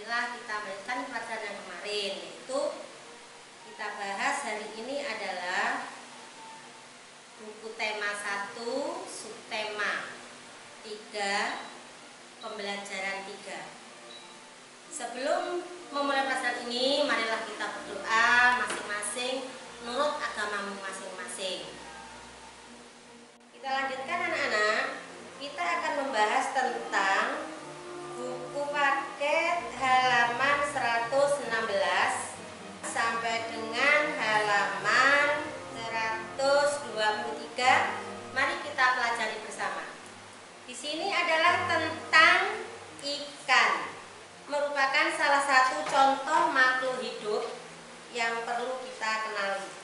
marilah kita melanjutkan pelajaran yang kemarin, yaitu kita bahas hari ini adalah buku tema 1, subtema 3, pembelajaran 3. Sebelum memulai pelajaran ini, marilah kita berdoa masing-masing menurut agamamu masing-masing. Kita lanjutkan anak-anak, kita akan membahas tentang buku paket halaman 116 sampai dengan halaman 123. Mari kita pelajari bersama. Di sini adalah tentang ikan. Merupakan salah satu contoh makhluk hidup yang perlu kita kenali.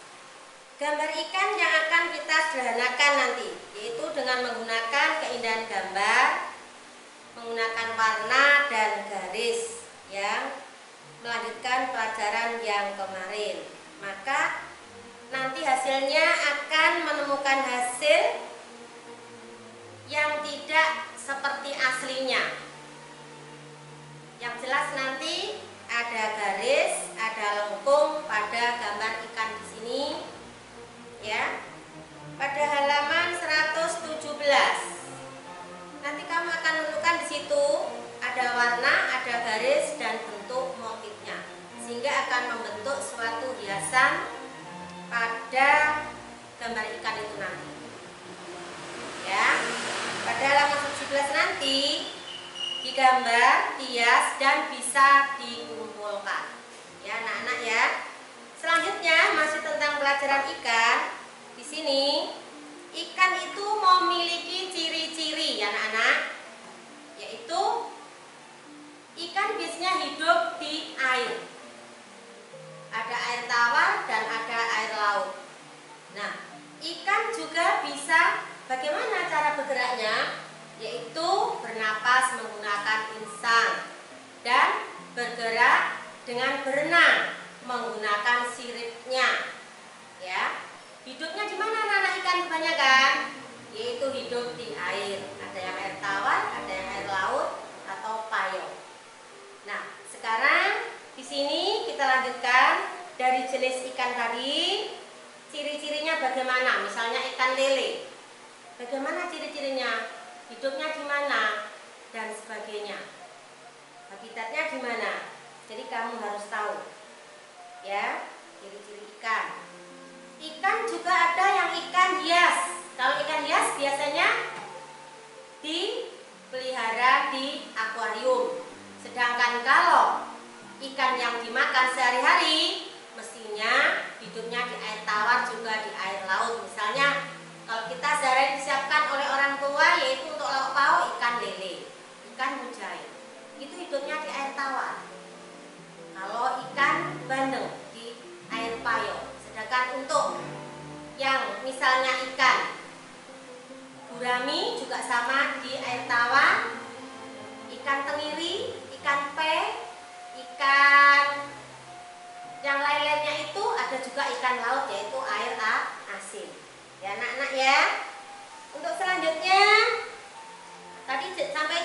Gambar ikan yang akan kita sederhanakan nanti, yaitu dengan menggunakan keindahan gambar, menggunakan warna dan garis yang melanjutkan pelajaran yang kemarin. Maka nanti hasilnya akan menemukan hasil yang tidak seperti aslinya. Yang jelas nanti ada garis, ada lengkung pada gambar ikan di sini, ya. Pada halaman 117. Nanti kamu akan menemukan di situ ada warna, ada garis dan bentuk motifnya, sehingga akan membentuk suatu hiasan pada gambar ikan itu nanti. Ya, pada halaman 17 nanti digambar, hias dan bisa dikumpulkan. Ya, anak-anak ya. Selanjutnya masih tentang pelajaran ikan. Di sini ikan itu memiliki ciri-ciri ya anak-anak, yaitu ikan biasanya hidup di air. Ada air tawar dan ada air laut. Nah, ikan juga bisa bagaimana cara bergeraknya, yaitu bernapas menggunakan insang dan bergerak dengan berenang menggunakan siripnya. Ya. Hidupnya di mana anak-anak ikan kebanyakan? Yaitu hidup di air. Ada yang air tawar, ada yang air laut atau payung. Nah, sekarang di sini kita lanjutkan dari jenis ikan tadi. Ciri-cirinya bagaimana? Misalnya ikan lele. Bagaimana ciri-cirinya? Hidupnya di mana? Dan sebagainya. Habitatnya di mana? Jadi kamu harus tahu. Ya, ciri-ciri ikan. Ikan juga ada yang ikan hias. Kalau ikan hias biasanya dipelihara di akuarium. Sedangkan kalau ikan yang dimakan sehari-hari mestinya hidupnya di air tawar, juga di air laut. Misalnya kalau kita sehari disiapkan oleh orang tua, yaitu untuk lauk pauk ikan lele, ikan mujair, itu hidupnya di air tawar. Kalau ikan bandeng di air payung. Sedangkan untuk yang misalnya ikan gurami juga sama di air tawar, ikan tenggiri, ikan pe, ikan yang lain-lainnya itu ada juga ikan laut, yaitu air asin. Ya anak-anak ya. Untuk selanjutnya tadi sampai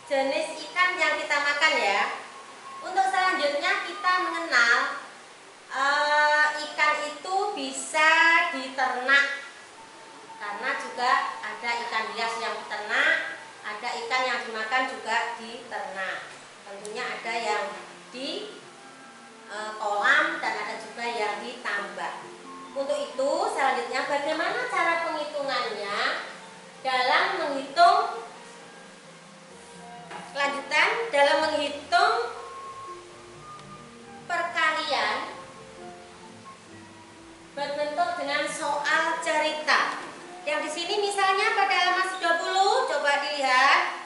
jenis ikan yang kita makan ya. Untuk selanjutnya kita mengenal ikan itu bisa diternak, karena juga ada ikan hias yang diternak, ada ikan yang dimakan juga diternak. Tentunya ada yang di kolam dan ada juga yang ditambak. Untuk itu selanjutnya bagaimana cara penghitungannya dalam menghitung kelanjutan dalam menghitung perkalian berbentuk dengan soal cerita. Yang di sini misalnya pada halaman 30, coba dilihat.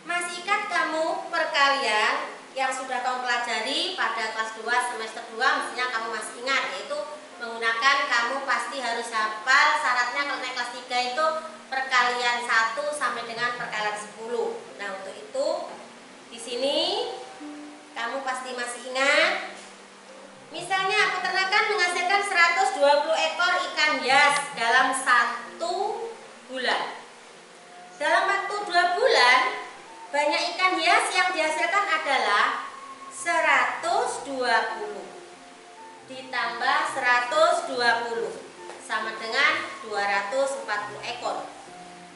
Masih ingat kamu perkalian yang sudah kamu pelajari pada kelas 2 semester 2, mestinya kamu masih ingat, yaitu menggunakan kamu pasti harus hafal syaratnya kalau naik kelas 3 itu perkalian 1 sampai dengan perkalian 10. Nah, untuk itu di sini kamu pasti masih ingat. Misalnya peternakan menghasilkan 120 ekor ikan hias dalam 1 bulan. Dalam waktu 2 bulan, banyak ikan hias yang dihasilkan adalah ditambah 120 sama dengan 240 ekor.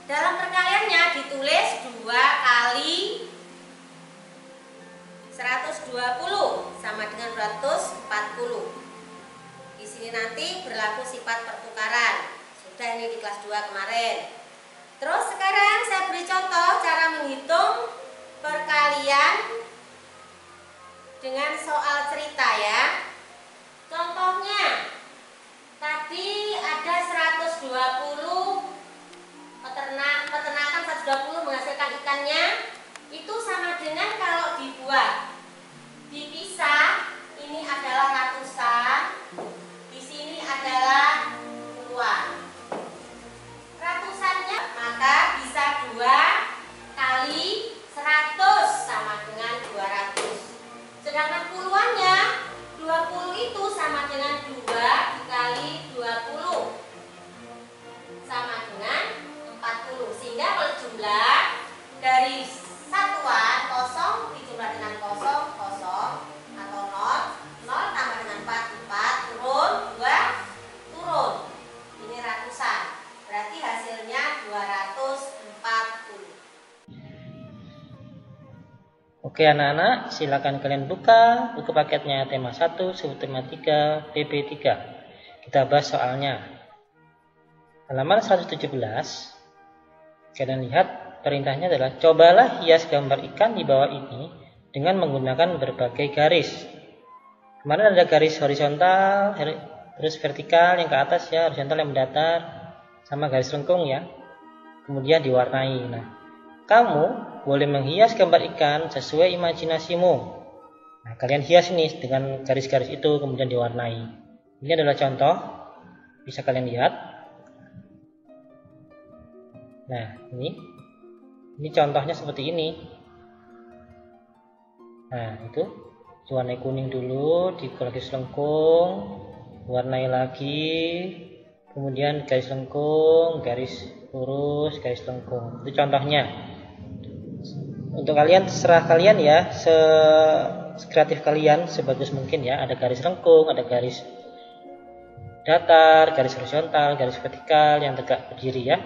Dalam perkaliannya ditulis 2 kali 120 sama dengan 240. Di sini nanti berlaku sifat pertukaran. Sudah ini di kelas 2 kemarin. Terus sekarang saya beri contoh cara menghitung perkalian dengan soal cerita ya. Contohnya tadi ada 120 peternakan 120 menghasilkan ikannya, itu sama dengan kalau dibuat dipisah, ini adalah ratusan, di sini adalah puluhan. Ratusannya maka bisa 2 kali 100 sama dengan 200. Sedangkan puluhannya 20 itu sama dengan 2 dikali 20 sama dengan 40. Sehingga kalau jumlah dari satuan kosong dijumlah dengan kosong atau 0 tambah dengan 4 turun 2 turun. Ini ratusan. Berarti hasilnya 240. Oke anak-anak, silakan kalian buka buku paketnya tema 1, subtema 3, PP 3. Kita bahas soalnya. Halaman 117. Kalian lihat perintahnya adalah cobalah hias gambar ikan di bawah ini dengan menggunakan berbagai garis. Kemarin ada garis horizontal, terus vertikal yang ke atas ya, horizontal yang mendatar, sama garis lengkung ya. Kemudian diwarnai. Nah, kamu boleh menghias gambar ikan sesuai imajinasimu. Nah, kalian hias ini dengan garis-garis itu kemudian diwarnai. Ini adalah contoh, bisa kalian lihat. Nah, ini contohnya seperti ini. Nah, itu warnai kuning dulu, di garis lengkung, warnai lagi, kemudian garis lengkung, garis lurus, garis lengkung. Itu contohnya. Untuk kalian terserah kalian ya, sekreatif kalian, sebagus mungkin ya. Ada garis lengkung, ada garis datar, garis horizontal, garis vertikal yang tegak berdiri ya.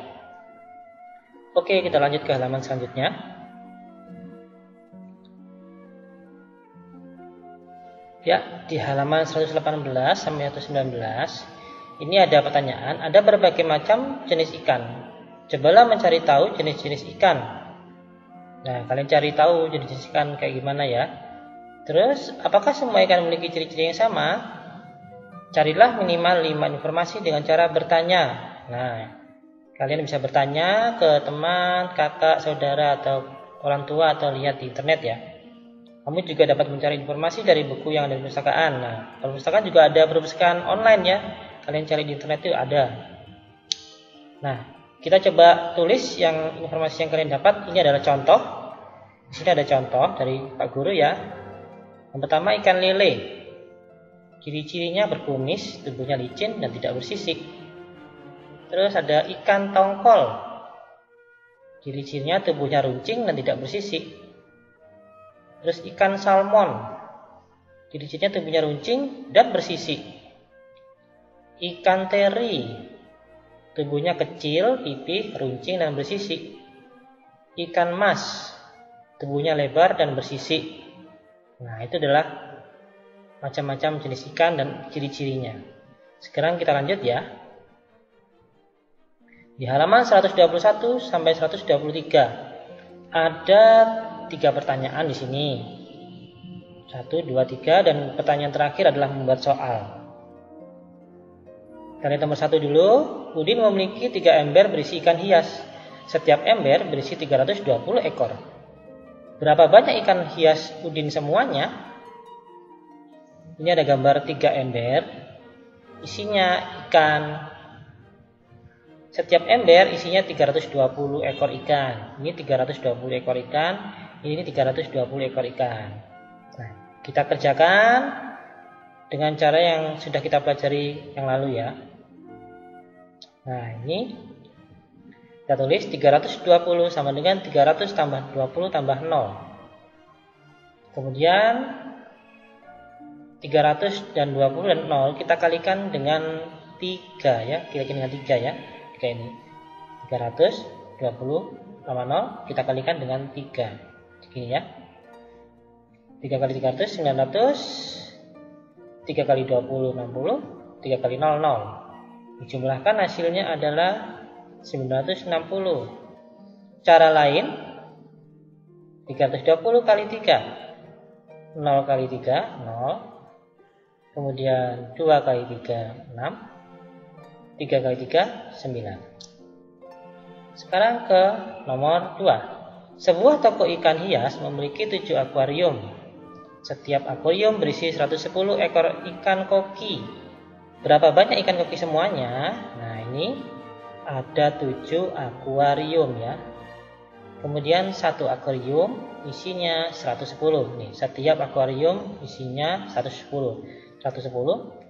Oke, kita lanjut ke halaman selanjutnya. Ya, di halaman 118 sampai 119 ini ada pertanyaan, ada berbagai macam jenis ikan. Cobalah mencari tahu jenis-jenis ikan. Nah, kalian cari tahu jenis-jenis ikan kayak gimana ya. Terus, apakah semua ikan memiliki ciri-ciri yang sama? Carilah minimal 5 informasi dengan cara bertanya. Nah, kalian bisa bertanya ke teman, kakak, saudara, atau orang tua, atau lihat di internet ya. Kamu juga dapat mencari informasi dari buku yang ada di perpustakaan. Nah, perpustakaan juga ada perpustakaan online ya. Kalian cari di internet itu ada. Nah, kita coba tulis yang informasi yang kalian dapat. Ini adalah contoh. Di sini ada contoh dari Pak Guru ya. Yang pertama ikan lele. Ciri-cirinya berkumis, tubuhnya licin dan tidak bersisik. Terus ada ikan tongkol. Ciri-cirinya tubuhnya runcing dan tidak bersisik. Terus ikan salmon. Ciri-cirinya tubuhnya runcing dan bersisik. Ikan teri. Tubuhnya kecil, pipih, runcing dan bersisik. Ikan mas. Tubuhnya lebar dan bersisik. Nah, itu adalah macam-macam jenis ikan dan ciri-cirinya. Sekarang kita lanjut ya. Di halaman 121 sampai 123 ada 3 pertanyaan di sini. 1, 2, 3 dan pertanyaan terakhir adalah membuat soal. Kita lihat nomor 1 dulu. Udin memiliki 3 ember berisi ikan hias. Setiap ember berisi 320 ekor. Berapa banyak ikan hias Udin semuanya? Ini ada gambar 3 ember. Isinya ikan. Setiap ember isinya 320 ekor ikan. Ini 320 ekor ikan. Ini 320 ekor ikan. Nah, kita kerjakan dengan cara yang sudah kita pelajari yang lalu ya. Nah, ini kita tulis 320 sama dengan 300 tambah 20 tambah 0. Kemudian 300 dan 20 dan 0 kita kalikan dengan 3 ya. Kita kalikan dengan 3 ya. 3 ini. 300, 20 tambah 0 kita kalikan dengan 3. Begini ya. 3 kali 300 900. 3 kali 20 60. 3 kali 0 0. Dijumlahkan hasilnya adalah 960. Cara lain 320 kali 3 0 kali 3 0. Kemudian 2 kali 3 6. 3 kali 3 9. Sekarang ke nomor 2. Sebuah toko ikan hias memiliki 7 akuarium. Setiap akuarium berisi 110 ekor ikan koki. Berapa banyak ikan koki semuanya? Nah, ini ada 7 akuarium ya. Kemudian satu akuarium isinya 110. Nih, setiap akuarium isinya 110. 110,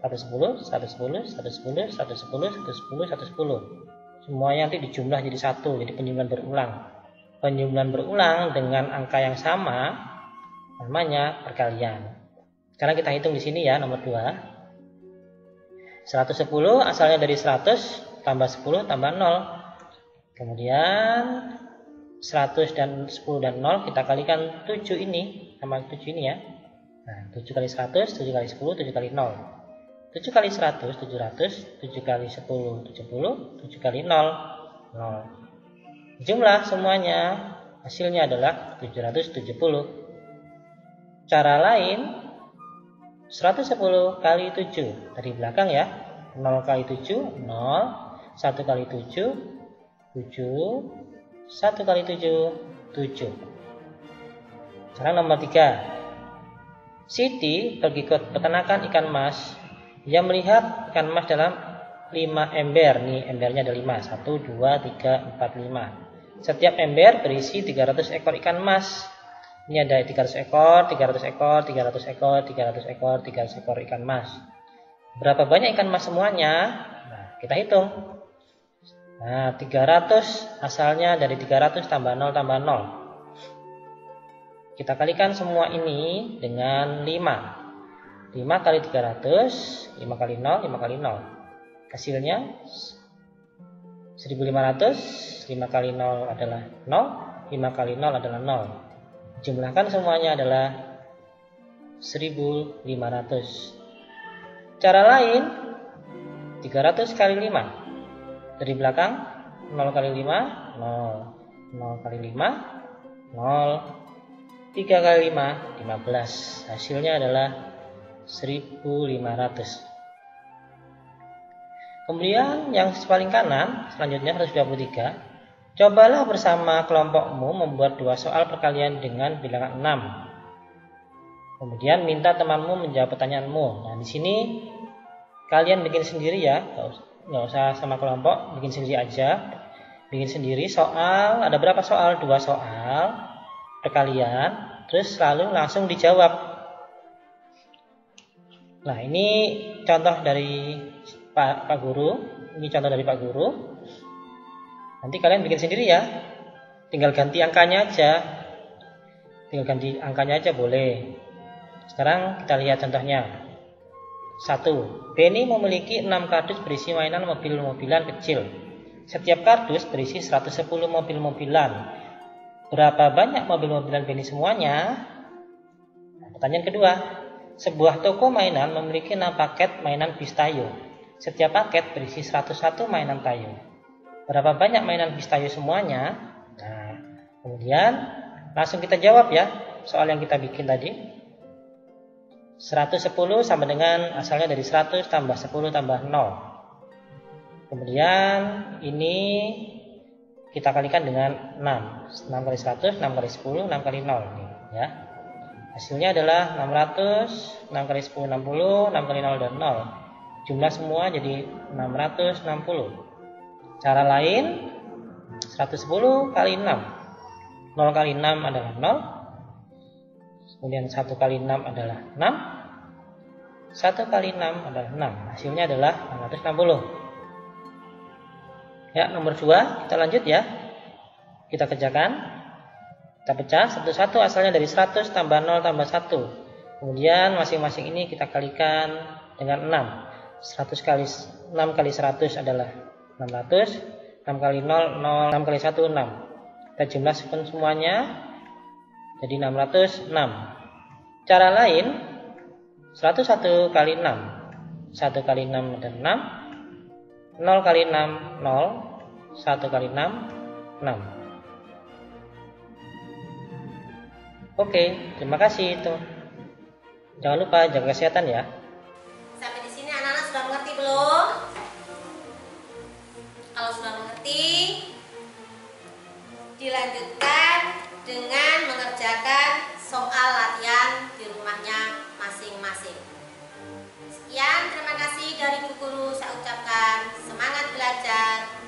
110, 110, 110, 110, 110, 110. Semuanya nanti dijumlah jadi satu, jadi penjumlahan berulang. Penjumlahan berulang dengan angka yang sama namanya perkalian. Sekarang kita hitung di sini ya, nomor 2. 110 asalnya dari 100 tambah 10 tambah 0. Kemudian 100 dan 10 dan 0 kita kalikan 7 ini sama 7 ini ya. Nah, 7 kali 100, 7 kali 10, 7 kali 0. 7 kali 100, 700, 7 kali 10, 70, 7 kali 0, 0. Jumlah semuanya, hasilnya adalah 770. Cara lain, 110 kali 7. Dari belakang ya, 0 kali 7, 0. 1 kali 7, 7. 1 kali 7, 7. Sekarang nomor 3. Siti pergi ke peternakan ikan mas. Ia melihat ikan mas dalam 5 ember. Nih embernya ada 5. 1, 2, 3, 4, 5. Setiap ember berisi 300 ekor ikan mas. Ini ada 300 ekor, 300 ekor, 300 ekor, 300 ekor, 300 ekor ikan mas. Berapa banyak ikan mas semuanya? Nah, kita hitung. Nah, 300 asalnya dari 300 tambah 0 tambah 0. Kita kalikan semua ini dengan 5. 5 kali 300, 5 kali 0, 5 kali 0. Hasilnya 1500, 5 kali 0 adalah 0, 5 kali 0 adalah 0. Jumlahkan semuanya adalah 1500. Cara lain, 300 kali 5. Dari belakang, 0 kali 5, 0. 0 kali 5, 0. 3 kali 5, 15. Hasilnya adalah 1500. Kemudian yang paling kanan, selanjutnya 123. Cobalah bersama kelompokmu membuat 2 soal perkalian dengan bilangan 6. Kemudian minta temanmu menjawab pertanyaanmu. Nah, di sini kalian bikin sendiri ya, nggak usah sama kelompok, bikin sendiri aja. Bikin sendiri soal, ada berapa soal? 2 soal perkalian, terus lalu langsung dijawab. Nah, ini contoh dari Pak Guru. Ini contoh dari Pak Guru. Nanti kalian bikin sendiri ya. Tinggal ganti angkanya aja. Tinggal ganti angkanya aja boleh. Sekarang kita lihat contohnya. 1. Benny memiliki 6 kardus berisi mainan mobil-mobilan kecil. Setiap kardus berisi 110 mobil-mobilan. Berapa banyak mobil-mobilan Benny semuanya? Nah, pertanyaan kedua. Sebuah toko mainan memiliki 6 paket mainan bis Tayo. Setiap paket berisi 101 mainan Tayo. Berapa banyak mainan bis Tayo semuanya? Nah, kemudian langsung kita jawab ya soal yang kita bikin tadi. 110 sama dengan asalnya dari 100 tambah 10 tambah 0. Kemudian ini kita kalikan dengan 6. 6 kali 100, 6 kali 10, 6 kali 0 nih, ya. Hasilnya adalah 600, 6 kali 10 60, 6 kali 0 dan 0. Jumlah semua jadi 660. Cara lain 110 kali 6. 0 kali 6 adalah 0. Kemudian 1 kali 6 adalah 6. 1 kali 6 adalah 6. Hasilnya adalah 660. Ya, nomor 2 kita lanjut ya. Kita kerjakan. Kita pecah 1 asalnya dari 100 tambah 0 tambah 1. Kemudian masing-masing ini kita kalikan dengan 6. 100 kali 6 kali 100 adalah 600. 6 kali 0, 0. 6 kali 1, 6. Kita jumlahkan semuanya jadi 606. Cara lain, 101 kali 6. 1 kali 6 adalah 6. 0 kali 6, 0. 1 kali 6, 6. Oke, terima kasih itu. Jangan lupa jaga kesehatan ya. Sampai di sini anak-anak sudah mengerti belum? Kalau sudah mengerti, dilanjutkan dengan mengerjakan soal latihan di rumahnya masing-masing. Sekian, terima kasih dari Bu Guru. Saya ucapkan semangat belajar.